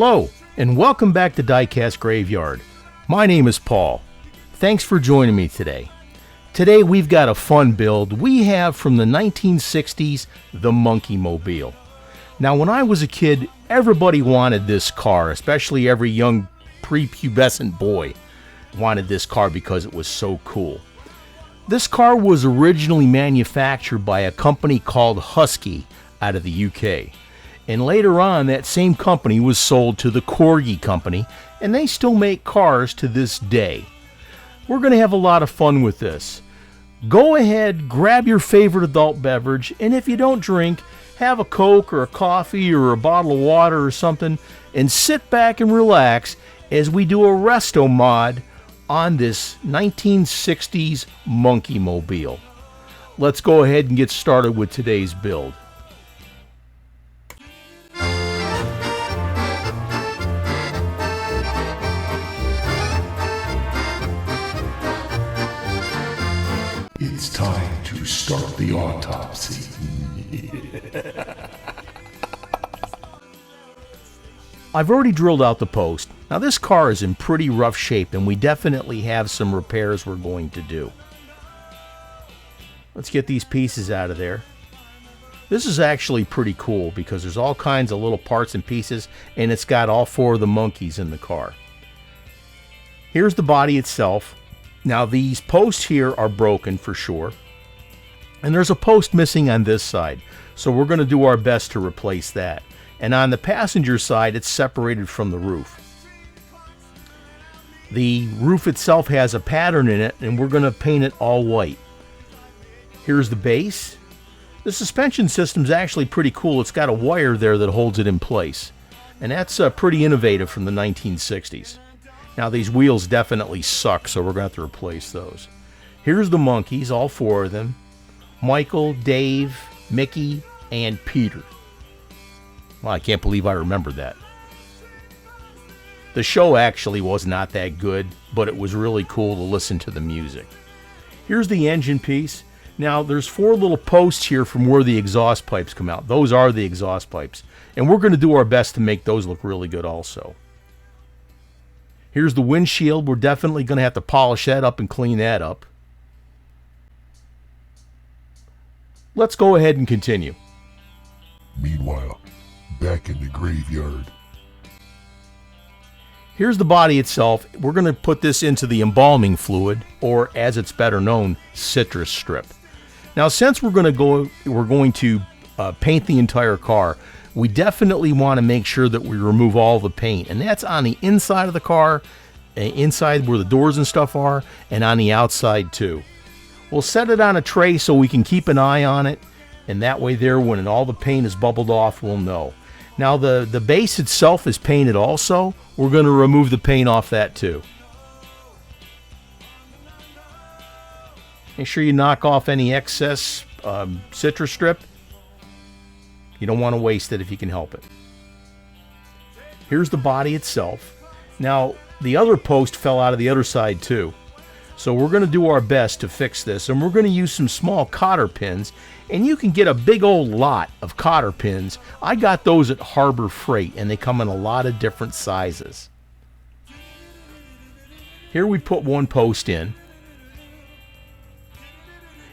Hello, and welcome back to Diecast Graveyard. My name is Paul. Thanks for joining me today. Today we've got a fun build we have from the 1960s, the Monkeemobile. Now when I was a kid, everybody wanted this car, especially every young prepubescent boy wanted this car because it was so cool. This car was originally manufactured by a company called Huskey out of the UK. And later on, that same company was sold to the Corgi company, and they still make cars to this day. We're going to have a lot of fun with this. Go ahead, grab your favorite adult beverage, and if you don't drink, have a Coke or a coffee or a bottle of water or something, and sit back and relax as we do a Restomod on this 1960s Monkeemobile. Let's go ahead and get started with today's build. It's time to start the autopsy. I've already drilled out the post. Now this car is in pretty rough shape and we definitely have some repairs we're going to do. Let's get these pieces out of there. This is actually pretty cool because there's all kinds of little parts and pieces and it's got all four of the monkeys in the car. Here's the body itself. Now these posts here are broken for sure, and there's a post missing on this side, so we're going to do our best to replace that. And on the passenger side, it's separated from the roof. The roof itself has a pattern in it, and we're going to paint it all white. Here's the base. The suspension system's actually pretty cool. It's got a wire there that holds it in place, and that's pretty innovative from the 1960s. Now these wheels definitely suck, so we're going to have to replace those. Here's the monkeys, all four of them. Michael, Dave, Mickey, and Peter. Well, I can't believe I remembered that. The show actually was not that good, but it was really cool to listen to the music. Here's the engine piece. Now there's four little posts here from where the exhaust pipes come out. Those are the exhaust pipes. And we're going to do our best to make those look really good also. Here's the windshield. We're definitely going to have to polish that up and clean that up. Let's go ahead and continue. Meanwhile, back in the graveyard. Here's the body itself. We're going to put this into the embalming fluid, or as it's better known, citrus strip. Now, since we're going to paint the entire car, we definitely want to make sure that we remove all the paint, and that's on the inside of the car, inside where the doors and stuff are, and on the outside too. We'll set it on a tray so we can keep an eye on it, and that way there, when all the paint is bubbled off, we'll know. Now the base itself is painted also. We're going to remove the paint off that too. Make sure you knock off any excess citrus strip. You don't want to waste it if you can help it. Here's the body itself. Now, the other post fell out of the other side too. So we're going to do our best to fix this, and we're going to use some small cotter pins, and you can get a big old lot of cotter pins. I got those at Harbor Freight, and they come in a lot of different sizes. Here we put one post in.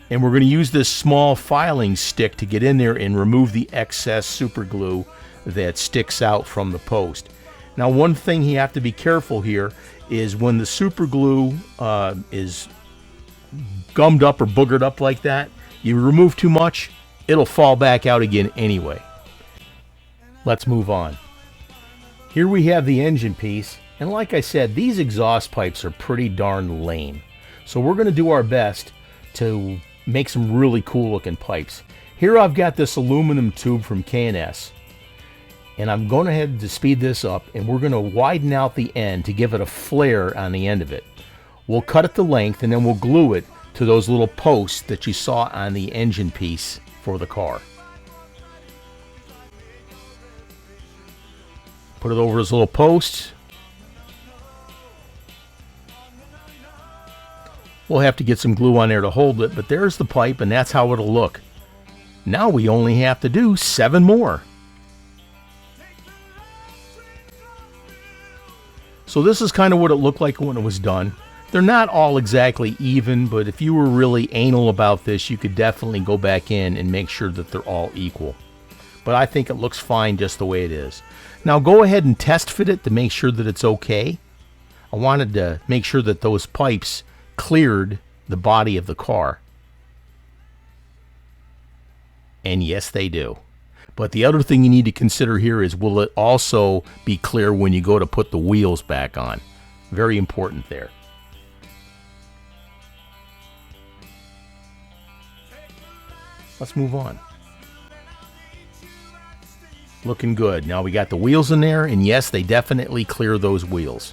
And we're going to use this small filing stick to get in there and remove the excess super glue that sticks out from the post. Now, one thing you have to be careful here is when the super glue is gummed up or boogered up like that, you remove too much, it'll fall back out again anyway. Let's move on. Here we have the engine piece, and like I said, these exhaust pipes are pretty darn lame. So we're going to do our best to make some really cool looking pipes. Here I've got this aluminum tube from K&S, and I'm going ahead to speed this up, and we're going to widen out the end to give it a flare on the end of it. We'll cut it to length, and then we'll glue it to those little posts that you saw on the engine piece for the car. Put it over his little post. We'll have to get some glue on there to hold it, but there's the pipe, and that's how it'll look. Now we only have to do 7 more. So this is kind of what it looked like when it was done. They're not all exactly even, but if you were really anal about this, you could definitely go back in and make sure that they're all equal. But I think it looks fine just the way it is. Now go ahead and test fit it to make sure that it's okay. I wanted to make sure that those pipes cleared the body of the car. And yes, they do. But the other thing you need to consider here is, will it also be clear when you go to put the wheels back on? Very important there. Let's move on. Looking good. Now we got the wheels in there, and yes, they definitely clear those wheels.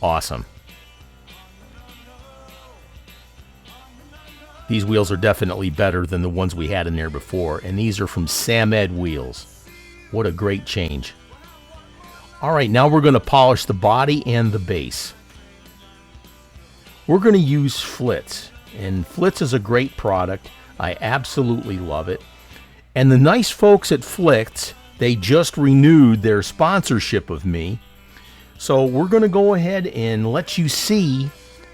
Awesome. These wheels are definitely better than the ones we had in there before, and these are from Samed wheels. What a great change. All right, now we're going to polish the body and the base. We're going to use Flitz, and Flitz is a great product. I absolutely love it. And the nice folks at Flitz, they just renewed their sponsorship of me. So we're going to go ahead and let you see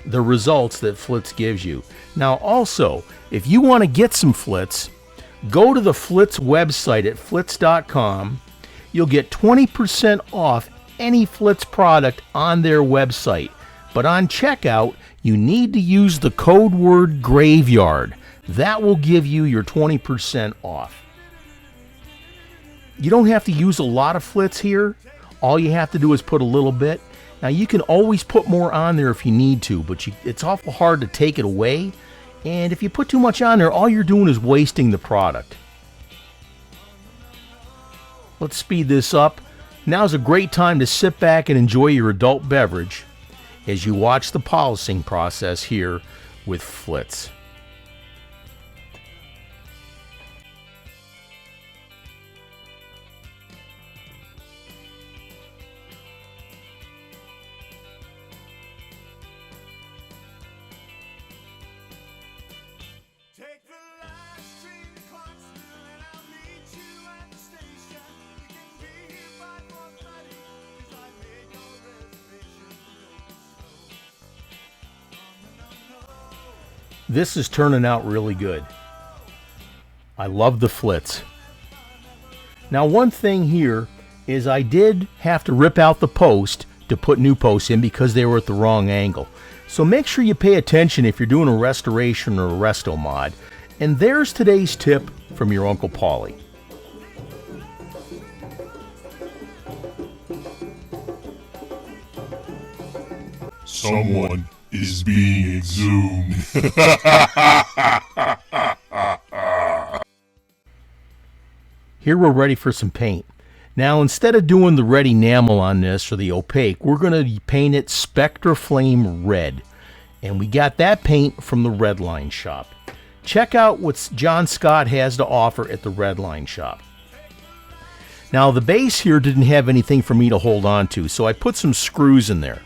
the results that Flitz gives you. Now also, if you want to get some Flitz, go to the Flitz website at flitz.com. You'll get 20% off any Flitz product on their website. But on checkout, you need to use the code word graveyard. That will give you your 20% off. You don't have to use a lot of Flitz here. All you have to do is put a little bit. Now you can always put more on there if you need to, but it's awful hard to take it away. And if you put too much on there, all you're doing is wasting the product. Let's speed this up. Now's a great time to sit back and enjoy your adult beverage as you watch the polishing process here with Flitz. This is turning out really good. I love the Flitz. Now one thing here is I did have to rip out the post to put new posts in because they were at the wrong angle. So make sure you pay attention if you're doing a restoration or a Restomod. And there's today's tip from your Uncle Paulie. Someone is being exhumed. Here we're ready for some paint. Now instead of doing the red enamel on this or the opaque, we're going to paint it Spectra Flame Red. And we got that paint from the Redline shop. Check out what John Scott has to offer at the Redline shop. Now the base here didn't have anything for me to hold on to, so I put some screws in there.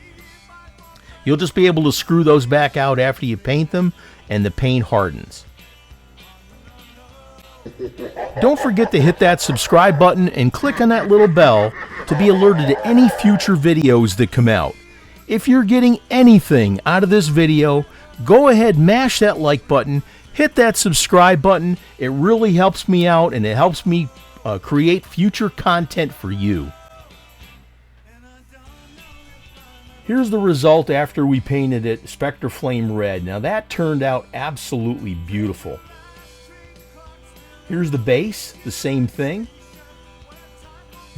You'll just be able to screw those back out after you paint them and the paint hardens. Don't forget to hit that subscribe button and click on that little bell to be alerted to any future videos that come out. If you're getting anything out of this video, go ahead, mash that like button, hit that subscribe button. It really helps me out and it helps me create future content for you. Here's the result after we painted it Spectra Flame Red. Now that turned out absolutely beautiful. Here's the base, the same thing.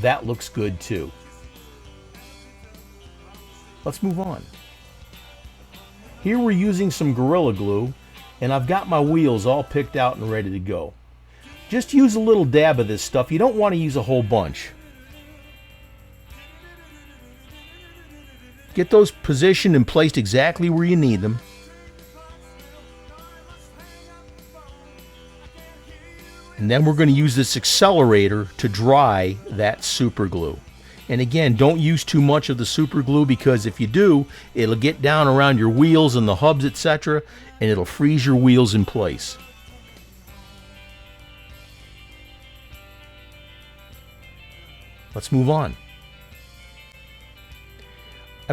That looks good too. Let's move on. Here we're using some Gorilla Glue, and I've got my wheels all picked out and ready to go. Just use a little dab of this stuff. You don't want to use a whole bunch. Get those positioned and placed exactly where you need them. And then we're going to use this accelerator to dry that super glue. And again, don't use too much of the super glue because if you do, it'll get down around your wheels and the hubs, etc., and it'll freeze your wheels in place. Let's move on.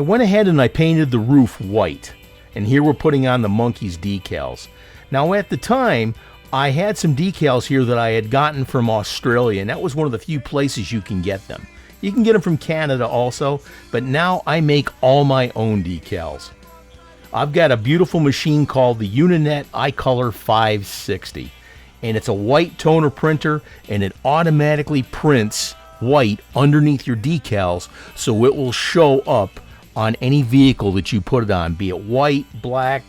I went ahead and I painted the roof white. And here we're putting on the Monkees decals. Now at the time, I had some decals here that I had gotten from Australia, and that was one of the few places you can get them. You can get them from Canada also, but now I make all my own decals. I've got a beautiful machine called the Uninet iColor 560, and it's a white toner printer, and it automatically prints white underneath your decals, so it will show up on any vehicle that you put it on, be it white, black,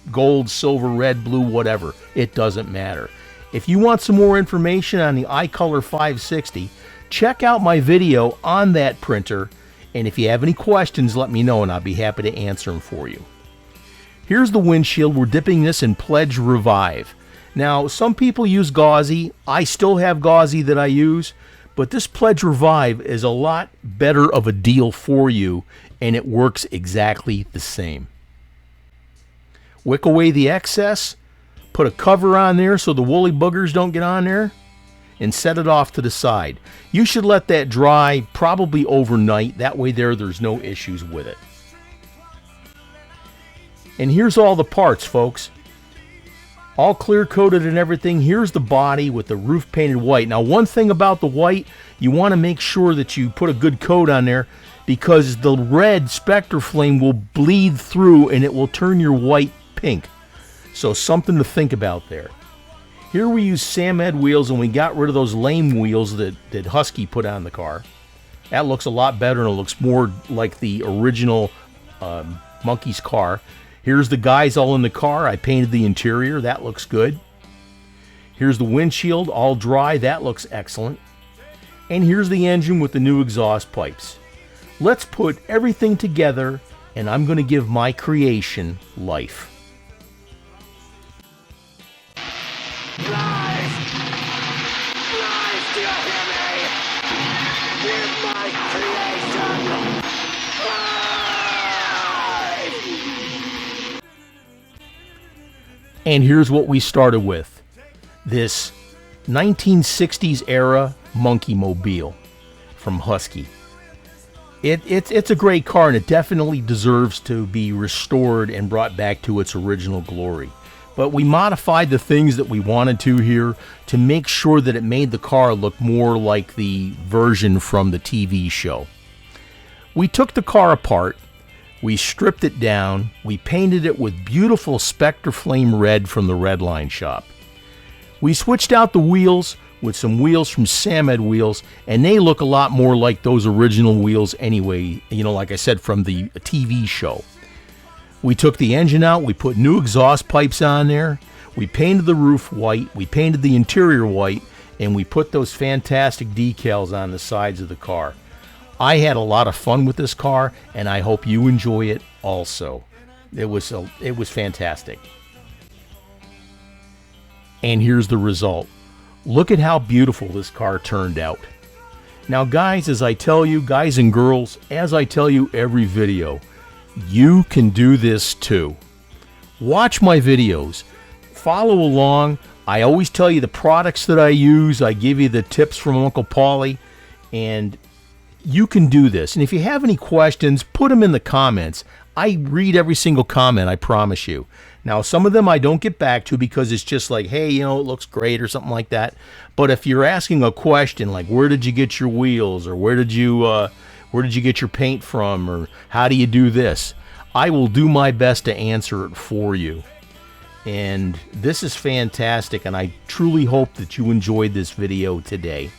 gold, silver, red, blue, whatever. It doesn't matter. If you want some more information on the iColor 560, check out my video on that printer, and if you have any questions, let me know and I'll be happy to answer them for you. Here's the windshield. We're dipping this in Pledge Revive. Now, some people use gauzy. I still have gauzy that I use, but this Pledge Revive is a lot better of a deal for you, and it works exactly the same. Wick away the excess, put a cover on there so the woolly boogers don't get on there, and set it off to the side. You should let that dry probably overnight. That way there's no issues with it. And here's all the parts, folks. All clear coated and everything. Here's the body with the roof painted white. Now, one thing about the white, you want to make sure that you put a good coat on there, because the red Spectre Flame will bleed through and it will turn your white pink. So something to think about there. Here we use Samed wheels, and we got rid of those lame wheels that Huskey put on the car. That looks a lot better, and it looks more like the original Monkees car. Here's the guys all in the car. I painted the interior. That looks good. Here's the windshield, all dry. That looks excellent. And here's the engine with the new exhaust pipes. Let's put everything together, and I'm going to give my creation life. Lies! Lies! Do you hear me? Give my creation life! And here's what we started with. This 1960s era Monkeemobile from Huskey. It's a great car, and it definitely deserves to be restored and brought back to its original glory. But we modified the things that we wanted to here to make sure that it made the car look more like the version from the TV show. We took the car apart, we stripped it down, we painted it with beautiful Spectre Flame red from the Redline shop. We switched out the wheels with some wheels from Samed wheels, and they look a lot more like those original wheels anyway, you know, like I said, from the TV show. We took the engine out, we put new exhaust pipes on there, we painted the roof white, we painted the interior white, and we put those fantastic decals on the sides of the car. I had a lot of fun with this car, and I hope you enjoy it also. It was fantastic. And here's the result. Look at how beautiful this car turned out. Now, guys, as I tell you, guys and girls, as I tell you every video, you can do this too. Watch my videos. Follow along. I always tell you the products that I use. I give you the tips from Uncle Paulie, and you can do this. And if you have any questions, put them in the comments. I read every single comment, I promise you. Now, some of them I don't get back to because it's just like, hey, you know, it looks great or something like that. But if you're asking a question like, where did you get your wheels, or where did you get your paint from, or how do you do this, I will do my best to answer it for you. And this is fantastic, and I truly hope that you enjoyed this video today.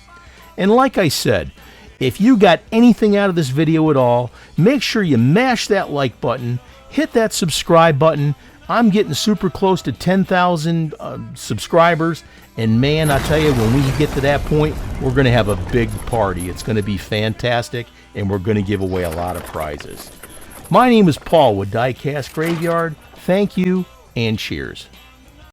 And like I said, if you got anything out of this video at all, make sure you mash that like button, hit that subscribe button. I'm getting super close to 10,000 subscribers, and man, I tell you, when we get to that point, we're going to have a big party. It's going to be fantastic, and we're going to give away a lot of prizes. My name is Paul with Diecast Graveyard. Thank you, and cheers.